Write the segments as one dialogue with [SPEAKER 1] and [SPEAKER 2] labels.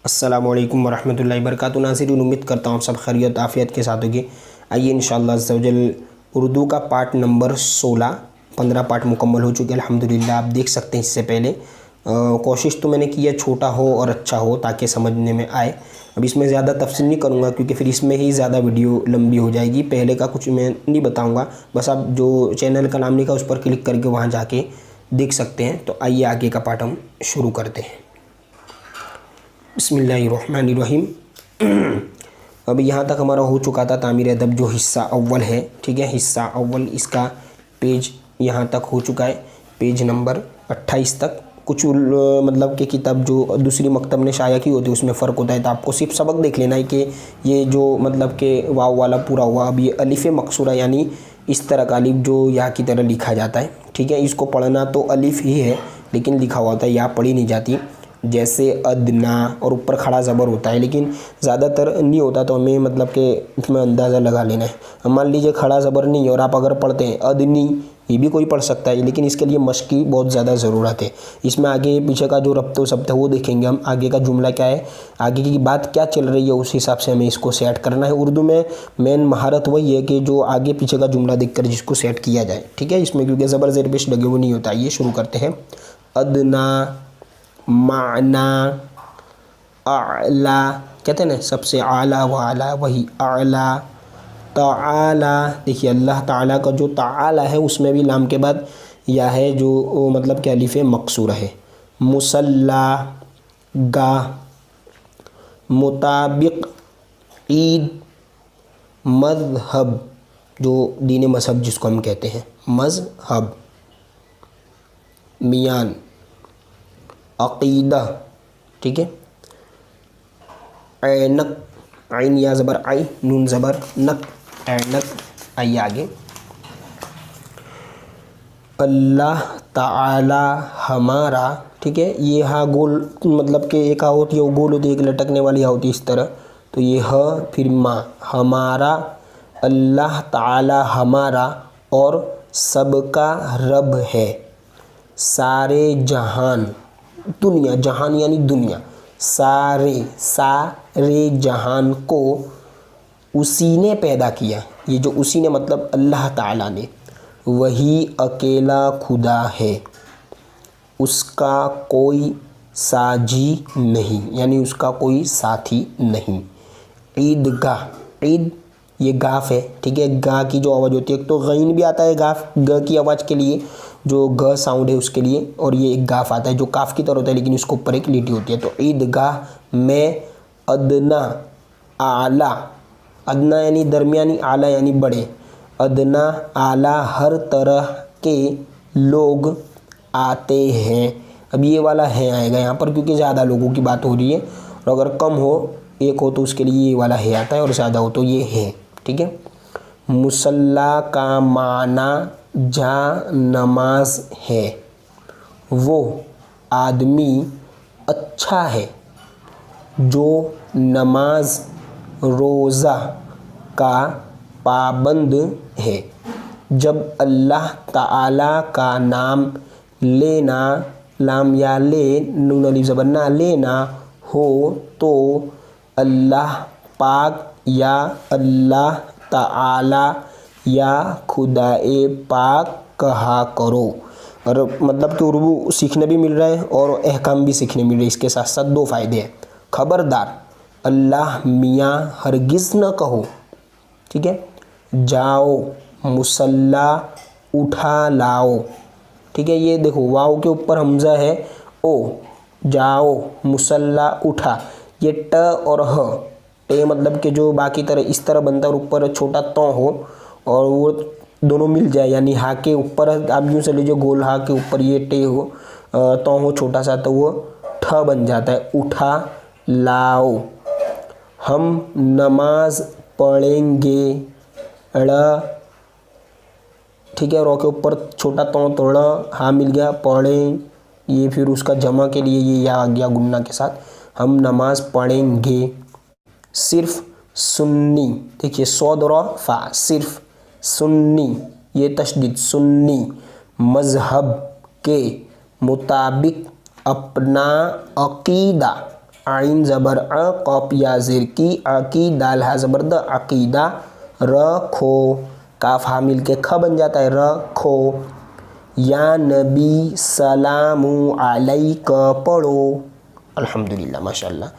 [SPEAKER 1] अस्सलामु अलैकुम वरहमतुल्लाहि वबरकातुहू। नाज़रीन, उम्मीद करता हूँ आप सब खैरियत आफ़ियत के साथ होगी। आइए इंशाअल्लाह अज़्ज़ा वजल उर्दू का पार्ट नंबर 16, 15 पार्ट मुकम्मल हो चुके हैं अल्हम्दुलिल्लाह। आप देख सकते हैं। इससे पहले कोशिश तो मैंने की है छोटा हो और अच्छा हो ताकि समझने में आए। अब इसमें ज़्यादा तफसील नहीं करूँगा क्योंकि फिर इसमें ही ज़्यादा वीडियो लंबी हो जाएगी। पहले का कुछ मैं नहीं बताऊँगा, बस आप जो चैनल का नाम लिखा उस पर क्लिक करके वहाँ जाके देख सकते हैं। तो आइए आगे का पार्ट हम शुरू करते हैं। बिस्मिल्लाहिर्रहमानिर्रहीम। अब यहाँ तक हमारा हो चुका था तामीर अदब जो हिस्सा अव्वल है। ठीक है, हिस्सा अव्वल इसका पेज यहाँ तक हो चुका है, पेज नंबर 28 तक। कुछ मतलब कि किताब जो दूसरी मकतब ने शाया की होती है उसमें फ़र्क होता है, तो आपको सिर्फ सबक देख लेना है कि ये जो मतलब कि वाव वाला पूरा हुआ। अब ये अलिफ़ मकसूरा यानी इस तरह का अलिफ जो या की तरह लिखा जाता है। ठीक है, इसको पढ़ना तो अलिफ ही है लेकिन लिखा हुआ होता है, या पढ़ी नहीं जाती। जैसे अदना और ऊपर खड़ा ज़बर होता है लेकिन ज़्यादातर नहीं होता, तो हमें मतलब कि इसमें अंदाज़ा लगा लेना है। मान लीजिए खड़ा ज़बर नहीं है और आप अगर पढ़ते हैं अदनी, ये भी कोई पढ़ सकता है, लेकिन इसके लिए मश्क की बहुत ज़्यादा ज़रूरत है। इसमें आगे पीछे का जो रब्त शब्द है वो देखेंगे हम, आगे का जुमला क्या है, आगे की बात क्या चल रही है, उस हिसाब से हमें इसको सेट करना है। उर्दू में मेन महारत वही है कि जो आगे पीछे का जुमला देखकर जिसको सेट किया जाए। ठीक है, इसमें क्योंकि ज़बर ज़ेर पेश लगे वो नहीं होता। ये शुरू करते हैं। अदना, माना, आला, कहते हैं ना सबसे आला व आला, वही आला। ताला, देखिए अल्लाह ताला का जो ताला है उसमें भी लाम के बाद या है जो मतलब कि अलिफ़ मकसूरा है। मुसल्ला, गा, मुताबिक, ईद, मज़हब जो दीन मज़हब जिसको हम कहते हैं मज़हब, मियान, अक़ीदा। ठीक है, ऐनक, आइन या ज़बर आई, नून ज़बर नक, ऐनक। आइए आगे। अल्लाह ताला हमारा। ठीक है, ये हा गोल मतलब कि एक हा होती है वो गोल होती है, एक लटकने वाली हा होती है इस तरह, तो ये ह फिर माँ, हमारा। अल्लाह ताला हमारा और सबका रब है। सारे जहान, दुनिया, जहान यानी दुनिया, सारे जहान को उसी ने पैदा किया। ये जो उसी ने मतलब अल्लाह ताला ने, वही अकेला खुदा है, उसका कोई साजी नहीं यानी उसका कोई साथी नहीं। ईदगाह, ईद ये गाफ है। ठीक है, गा की जो आवाज़ होती है, तो गईन भी आता है गाफ, ग की आवाज़ के लिए जो ग साउंड है उसके लिए, और ये एक गाफ आता है जो काफ की तरह होता है लेकिन इसके ऊपर एक लीटी होती है। तो ईदगाह में अदना, आला, अदना यानी दरमियानी, आला यानी बड़े, अदना आला हर तरह के लोग आते हैं। अब ये वाला है आएगा यहाँ पर क्योंकि ज़्यादा लोगों की बात हो रही है, और अगर कम हो, एक हो, तो उसके लिए ये वाला है आता है, और ज़्यादा हो तो ये है। ठीक है, मुसल्ला का माना जहाँ नमाज है, वो आदमी अच्छा है जो नमाज रोज़ा का पाबंद है। जब अल्लाह ताला का नाम लेना, लाम या ले, नून अलिफ ज़बर ना, लेना हो तो अल्लाह पाक या अल्लाह ताला या खुदाए पाक कहा करो। और मतलब कि उर्दू सीखने भी मिल रहा है और अहकाम भी सीखने मिल रहे हैं। इसके साथ साथ दो फ़ायदे हैं। खबरदार, अल्लाह मियाँ हरगिज़ न कहो। ठीक है, जाओ मुसल्ला उठा लाओ। ठीक है, ये देखो वाव के ऊपर हमज़ा है, ओ, जाओ मुसल्ला उठा, ये ट और ह, टे मतलब कि जो बाकी तरह इस तरह बनता है और ऊपर छोटा तो हो, और वो दोनों मिल जाए यानी हा के ऊपर आप यूँ से लीजिए गोल हा के ऊपर ये टे हो, तो हो छोटा सा, तो वो ठ बन जाता है, उठा लाओ। हम नमाज पढ़ेंगे, ड़। ठीक है, रो के ऊपर छोटा तो ड़, हा मिल गया, पढ़ें, ये फिर उसका जमा के लिए ये या आ गया गुन्ना के साथ, हम नमाज पढ़ेंगे। सिर्फ सुन्नी, देखिए सौद और फा, सिर्फ सुन्नी, ये तशदीद सुन्नी, मज़हब के मुताबिक अपना अक़ीदा, आइन ज़बर अ, कॉफ या ज़ेर की, अकी, दाल हा ज़बर द, अकीदा, रखो, काफ हा मिल के ख बन जाता है रखो, या नबी सलामु अलैक, पढ़ो। अल्हम्दुलिल्लाह, माशाल्लाह।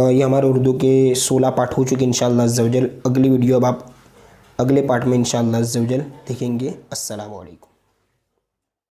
[SPEAKER 1] ये हमारे उर्दू के 16 पाठ हो चुके हैं इंशाअल्लाह अज़्ज़ा वजल। अगली वीडियो अब आप अगले पार्ट में इंशाअल्लाह अज़्ज़ा वजल देखेंगे। अस्सलामु अलैकुम।